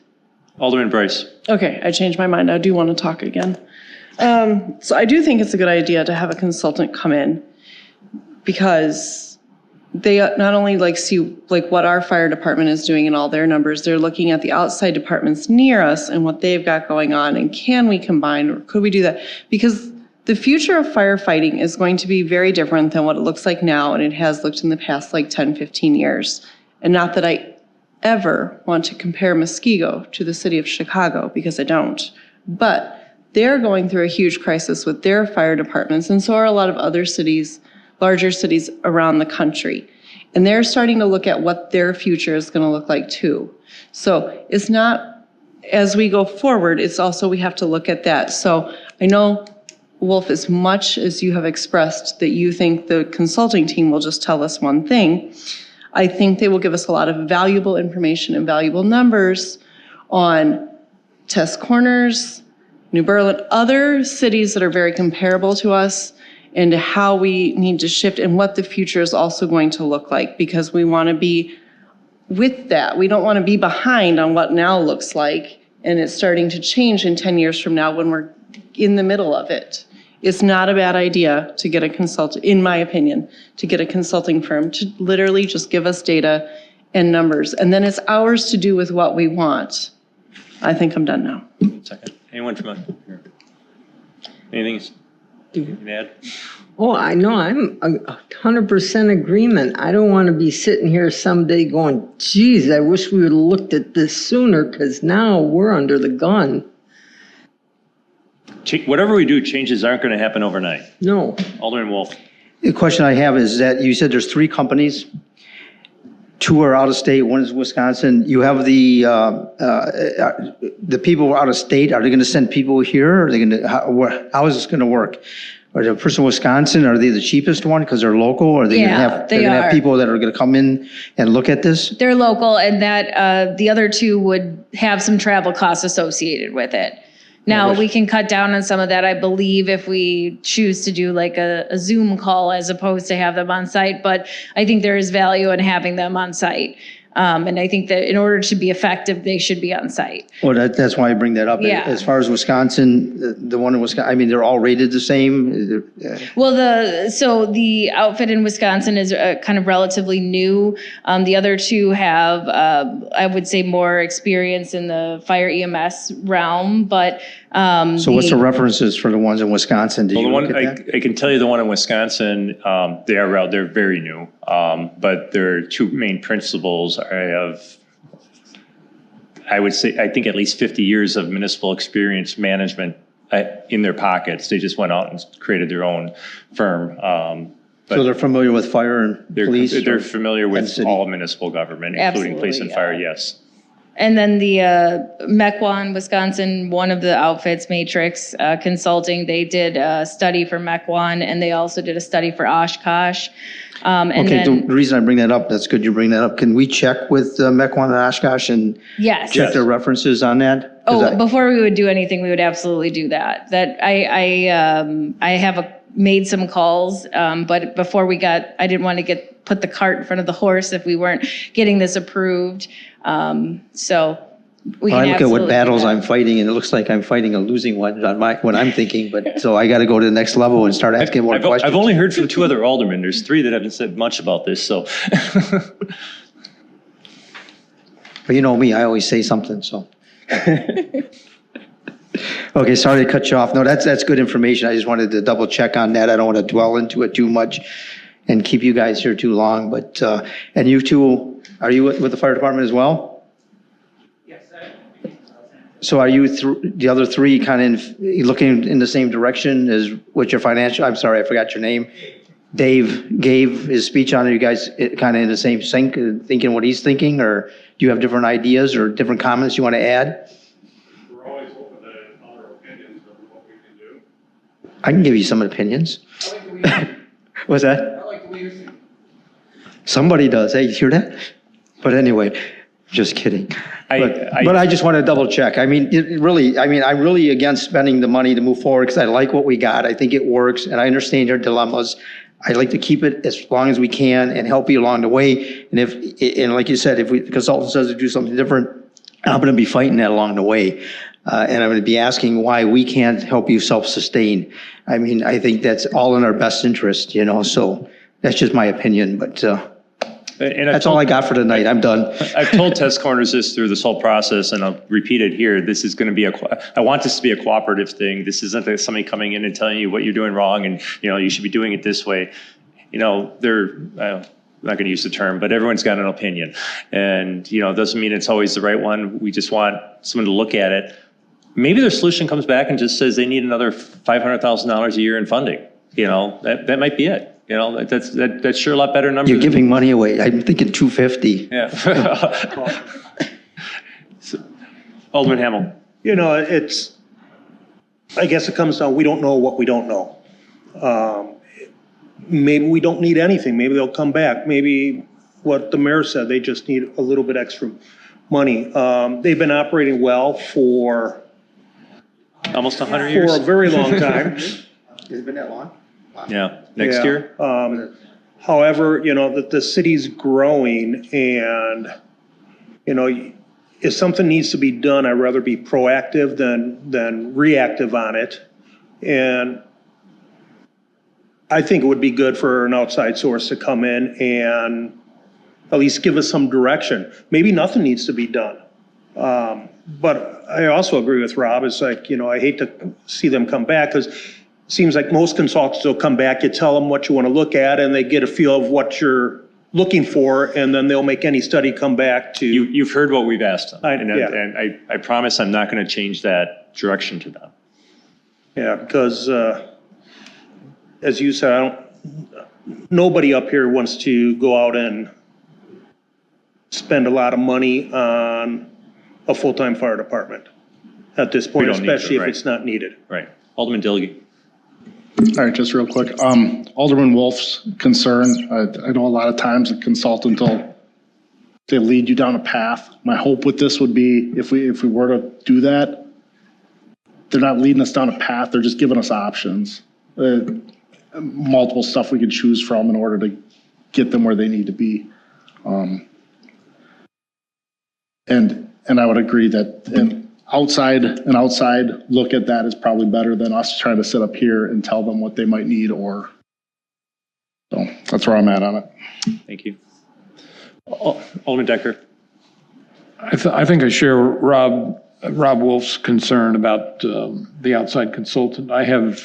Alderman Bryce. Okay, I changed my mind. I do want to talk again. So I do think it's a good idea to have a consultant come in, because they not only see what our fire department is doing and all their numbers, they're looking at the outside departments near us and what they've got going on, and can we combine, or could we do that? Because the future of firefighting is going to be very different than what it looks like now, and it has looked in the past 10, 15 years. And not that I ever want to compare Muskego to the city of Chicago, because I don't. But they're going through a huge crisis with their fire departments, and so are a lot of other cities, larger cities around the country. And they're starting to look at what their future is going to look like too. So it's not, as we go forward, it's also we have to look at that. So I know, Wolf, as much as you have expressed that you think the consulting team will just tell us one thing, I think they will give us a lot of valuable information and valuable numbers on test corners, New Berlin, other cities that are very comparable to us, and how we need to shift and what the future is also going to look like, because we want to be with that. We don't want to be behind on what now looks like, and it's starting to change in 10 years from now when we're in the middle of it. It's not a bad idea to get a consultant, in my opinion, to get a consulting firm to literally just give us data and numbers, and then it's ours to do with what we want. I think I'm done now. Second. Anyone from here? Anything you can add? Oh, I know, I'm 100% agreement. I don't want to be sitting here someday going, geez, I wish we would have looked at this sooner, because now we're under the gun. whatever we do, changes aren't going to happen overnight. No. Alderman Wolf. The question I have is that you said there's 3 companies. 2 are out of state, 1 is Wisconsin. You have the people who are out of state, are they going to send people here? Are they going to, how is this going to work? Are the person in Wisconsin, are they the cheapest one because they're local? Or are they going to Yeah, have, they they're going to are. have people that are going to come in and look at this? They're local, and that the other 2 would have some travel costs associated with it. Now, we can cut down on some of that, I believe, if we choose to do like a Zoom call as opposed to have them on site. But I think there is value in having them on site. And I think that in order to be effective, they should be on site. Well, that's why I bring that up. Yeah. As far as Wisconsin, the one in Wisconsin, I mean, they're all rated the same. Well, so the outfit in Wisconsin is kind of relatively new. The other 2 have, I would say, more experience in the fire EMS realm, but. So what's the references for the ones in Wisconsin? Did Well, you the look one, at that? I can tell you the one in Wisconsin, they're very new. But their 2 main principals I would say, I think at least 50 years of municipal experience management in their pockets. They just went out and created their own firm. So they're familiar with fire and police? They're familiar with city? all municipal government, including police and fire, yes. And then the Mequon, Wisconsin, one of the outfits, Matrix Consulting, they did a study for Mequon, and they also did a study for Oshkosh. Okay, the reason I bring that up, that's good you bring that up. Can we check with Mequon and Oshkosh and Yes. check their references on that? Before we would do anything, we would absolutely do that. I have made some calls, but before I didn't want to put the cart in front of the horse if we weren't getting this approved. So we can I look at what absolutely battles do that. I'm fighting, and it looks like I'm fighting a losing one on what I'm thinking, but, so I got to go to the next level and start asking more questions. I've only heard from 2 other aldermen. There's 3 that haven't said much about this, so. But you know me, I always say something, so. Okay, sorry to cut you off. No, that's good information. I just wanted to double check on that. I don't want to dwell into it too much and keep you guys here too long, but, and you 2, are you with the fire department as well? So are you the other 3 kind of looking in the same direction as what your financial, I'm sorry, I forgot your name. Dave gave his speech on it. You guys kind of in the same sync, thinking what he's thinking, or do you have different ideas or different comments you want to add? We're always open to other opinions of what we can do. I can give you some opinions. I like the way you think. What's that? I like the way you think. Somebody does. Hey, you hear that? But anyway, just kidding. But I just want to double check. I mean, I'm really against spending the money to move forward because I like what we got. I think it works, and I understand your dilemmas. I'd like to keep it as long as we can and help you along the way. And like you said, if the consultant says to do something different, I'm going to be fighting that along the way. And I'm going to be asking why we can't help you self-sustain. I mean, I think that's all in our best interest, so that's just my opinion, but that's all I got for tonight. I'm done. I've told Test Corners this through this whole process, and I'll repeat it here. This is going to be I want this to be a cooperative thing. This isn't somebody coming in and telling you what you're doing wrong and, you should be doing it this way. I'm not going to use the term, but everyone's got an opinion. And, it doesn't mean it's always the right one. We just want someone to look at it. Maybe their solution comes back and just says they need another $500,000 a year in funding. That might be it. That's sure a lot better numbers. You're giving money away. I'm thinking 250. Yeah. Alderman Hamel. I guess it comes down, we don't know what we don't know. Maybe we don't need anything. Maybe they'll come back. Maybe what the mayor said, they just need a little bit extra money. They've been operating well for almost 100 years. For a very long time. Has it been that long? Wow. Yeah, next year. However, that the city's growing and, if something needs to be done, I'd rather be proactive than reactive on it. And I think it would be good for an outside source to come in and at least give us some direction. Maybe nothing needs to be done. But I also agree with Rob. It's like, I hate to see them come back because it seems like most consultants will come back, you tell them what you want to look at, and they get a feel of what you're looking for, and then they'll make any study come back to. You've heard what we've asked them, Yeah. and I promise I'm not going to change that direction to them. Yeah, because, as you said, nobody up here wants to go out and spend a lot of money on a full-time fire department at this point, don't need to, especially if right. it's not needed. Right. Alderman Dilge. All right, just real quick. Alderman Wolf's concern, I know a lot of times a consultant will, they lead you down a path. My hope with this would be if we were to do that, they're not leading us down a path, they're just giving us options. Multiple stuff we could choose from in order to get them where they need to be. And I would agree that an outside look at that is probably better than us trying to sit up here and tell them what they might need or, so that's where I'm at on it. Thank you. Alderman Decker. I think I share Rob Wolf's concern about the outside consultant. I have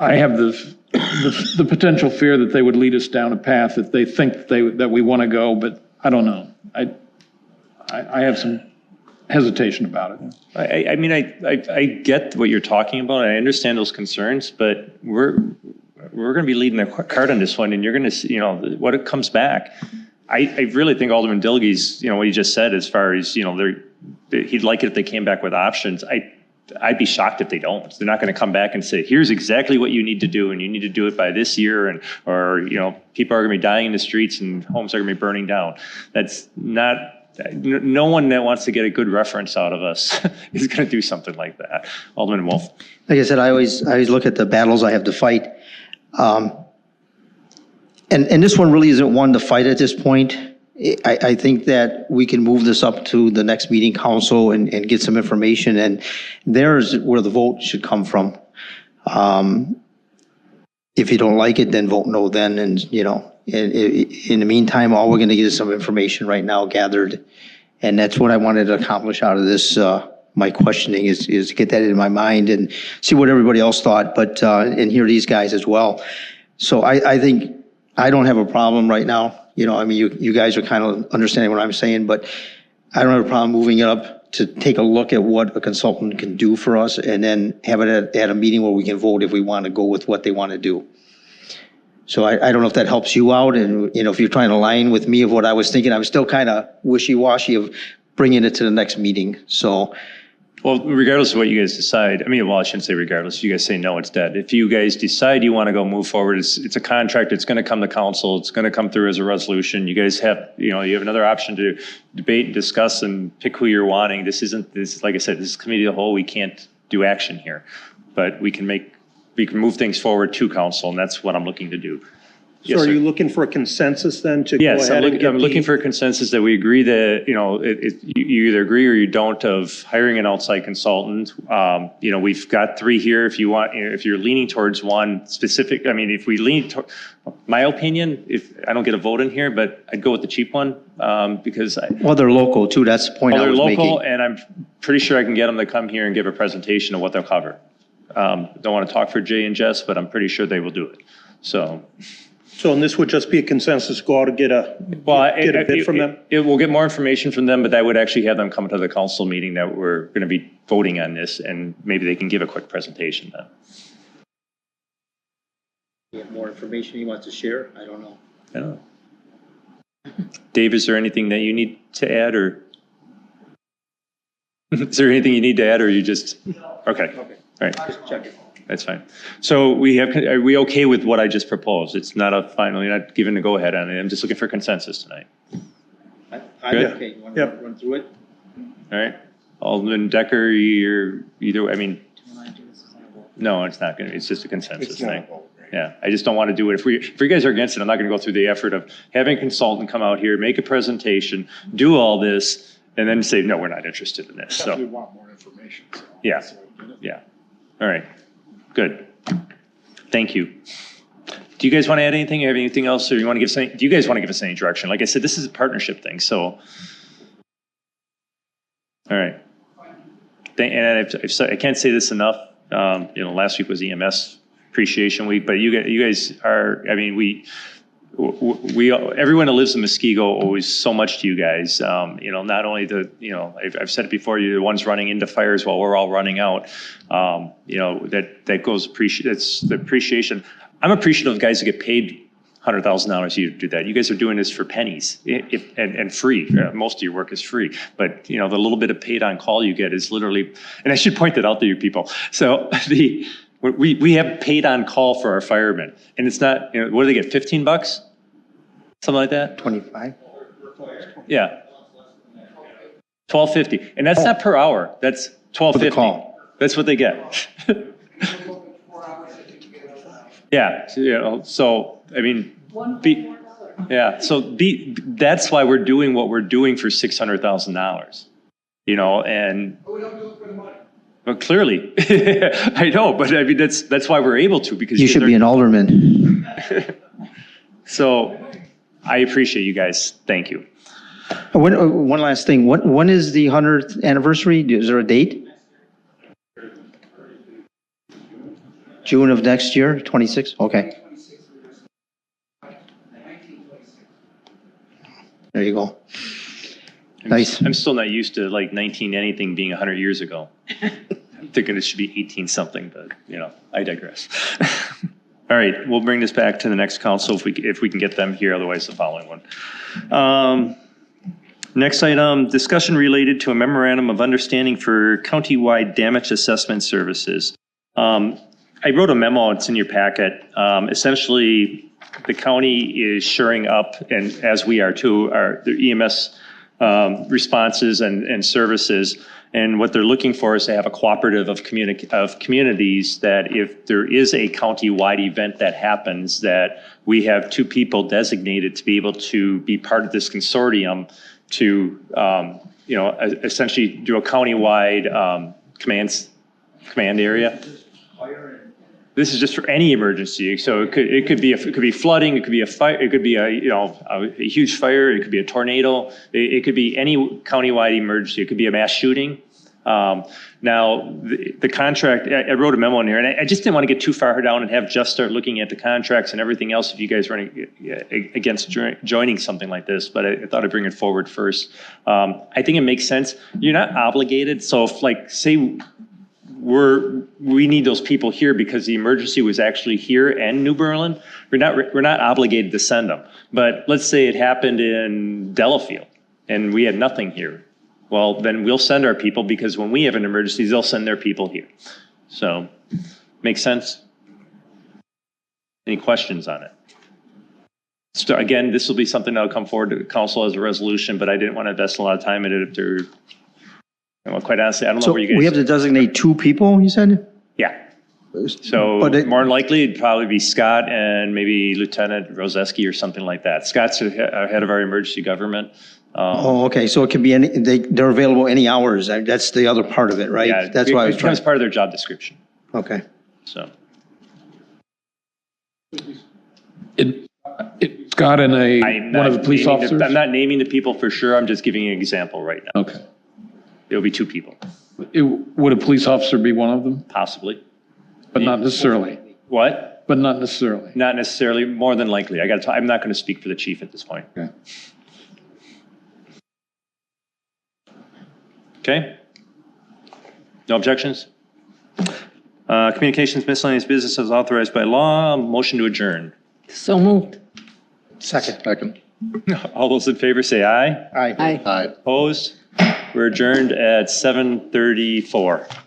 the potential fear that they would lead us down a path that they think that we want to go, but I don't know. I have some hesitation about it. I mean, I get what you're talking about. I understand those concerns, but we're going to be leading the cart on this one, and you're going to see, what it comes back. I really think Alderman Dilge's, what he just said, as far as, he'd like it if they came back with options. I'd be shocked if they don't. They're not going to come back and say, here's exactly what you need to do, and you need to do it by this year, or people are going to be dying in the streets and homes are going to be burning down. That's not, no one that wants to get a good reference out of us is going to do something like that. Alderman Wolf. Like I said, I always look at the battles I have to fight. And this one really isn't one to fight at this point. I think that we can move this up to the next meeting council and get some information, and there's where the vote should come from. If you don't like it, then vote no then, and in the meantime, all we're gonna get is some information right now gathered. And that's what I wanted to accomplish out of this, my questioning is to get that in my mind and see what everybody else thought, but, and hear these guys as well. So I think I don't have a problem right now. You guys are kind of understanding what I'm saying, but I don't have a problem moving it up to take a look at what a consultant can do for us and then have it at a meeting where we can vote if we want to go with what they want to do. So I don't know if that helps you out, and if you're trying to align with me of what I was thinking, I'm still kind of wishy-washy of bringing it to the next meeting. So. Well, regardless of what you guys decide, I shouldn't say regardless. You guys say no, it's dead. If you guys decide you want to go move forward, it's a contract. It's going to come to council. It's going to come through as a resolution. You guys have, you have another option to debate and discuss and pick who you're wanting. This, like I said, this is committee of the whole. We can't do action here, but we can move things forward to council, and that's what I'm looking to do. So Yes, are sir. you looking for a consensus then to go Yes, ahead and get I'm looking for a consensus that we agree that, you either agree or you don't of hiring an outside consultant. We've got 3 here. If you want, if you're leaning towards one specific, if we lean toward, my opinion, if I don't get a vote in here, but I'd go with the cheap one, because Well, they're local too. That's the point I they're was local, making. and I'm pretty sure I can get them to come here and give a presentation of what they'll cover. Don't want to talk for Jay and Jess, but I'm pretty sure they will do it. So, and this would just be a consensus, go out and get a bid from them? We'll get more information from them, but that would actually have them come to the council meeting that we're going to be voting on this, and maybe they can give a quick presentation then. You have more information you want to share? I don't know. I don't know. Dave, is there anything that you need to add, or? Is there anything you need to add, or you just? Okay. All right. I'll just check it. That's fine. So are we okay with what I just proposed? It's not a final, you're not giving the go-ahead on it. I'm just looking for consensus tonight. I'm Good? okay. You want to run through it? All right. Alderman Decker, you're either, no, it's not going to, it's just a consensus thing. Yeah, I just don't want to do it. If you guys are against it, I'm not going to go through the effort of having a consultant come out here, make a presentation, do all this, and then say, no, we're not interested in this. We So, want more information. So. yeah, yeah. All right, good. Thank you. Do you guys want to add anything? Have anything else, or you want to give something? Do you guys want to give us any direction? Like I said, this is a partnership thing, so. All right. And I can't say this enough. Last week was EMS Appreciation Week, but you guys are. everyone that lives in Muskego owes so much to you guys. Not only I've said it before, you're the ones running into fires while we're all running out. That goes that's the appreciation. I'm appreciative of guys that get paid $100,000 a year to do that. You guys are doing this for pennies and free. Most of your work is free, but the little bit of paid on call you get is literally, and I should point that out to you people. So we have paid on call for our firemen, and it's not, what do they get, $15? Something like that? 25? Yeah. $12.50. And that's not per hour. That's $12.50. call. That's what they get. Yeah. So I mean, that's why we're doing what we're doing for $600,000. And we don't do it for the money. Well, clearly, I know, but I mean that's why we're able to, because You should be an alderman. So I appreciate you guys. Thank you. One last thing. When is the 100th anniversary? Is there a date? June of next year, 26? Okay. There you go. Nice. I'm still not used to like 19 anything being 100 years ago. I'm thinking it should be 18 something, but I digress. All right, we'll bring this back to the next council if we can get them here, otherwise the following one. Next item, discussion related to a memorandum of understanding for countywide damage assessment services. I wrote a memo, it's in your packet. Essentially, the county is shoring up, and as we are too, their EMS responses and services. And what they're looking for is to have a cooperative of communities that if there is a county-wide event that happens, that we have 2 people designated to be able to be part of this consortium to, essentially do a county-wide command area. This is just for any emergency. So it could be flooding, it could be a fire, it could be a huge fire, it could be a tornado, it could be any countywide emergency, it could be a mass shooting. Now the contract, I wrote a memo in here, and I just didn't want to get too far down and have Jeff start looking at the contracts and everything else if you guys were against joining something like this, but I thought I'd bring it forward first. I think it makes sense. You're not obligated. So if, like, say we need those people here because the emergency was actually here and New Berlin, we're not obligated to send them. But let's say it happened in Delafield and we had nothing here. Well, then we'll send our people, because when we have an emergency, they'll send their people here. So, makes sense? Any questions on it? So again, this will be something that'll come forward to the council as a resolution, but I didn't want to invest a lot of time in it if they're, quite honestly, I don't know where you guys. We have to designate 2 people, you said? Yeah. So more than likely, it'd probably be Scott and maybe Lieutenant Roseski or something like that. Scott's head of our emergency government. Okay. So it can be they're available any hours. That's the other part of it, right? Yeah, that's why I was it becomes part of their job description. Okay. So. Scott and one of the police officers? I'm not naming the people for sure. I'm just giving you an example right now. Okay. It'll be 2 people. Would a police officer be one of them? Possibly. But not necessarily. What? But not necessarily. Not necessarily. More than likely. I'm not going to speak for the chief at this point. Okay. Okay. No objections? Communications miscellaneous business as authorized by law. Motion to adjourn. So moved. Second. All those in favor say aye. Aye. Aye. Aye. Opposed? We're adjourned at 7:34.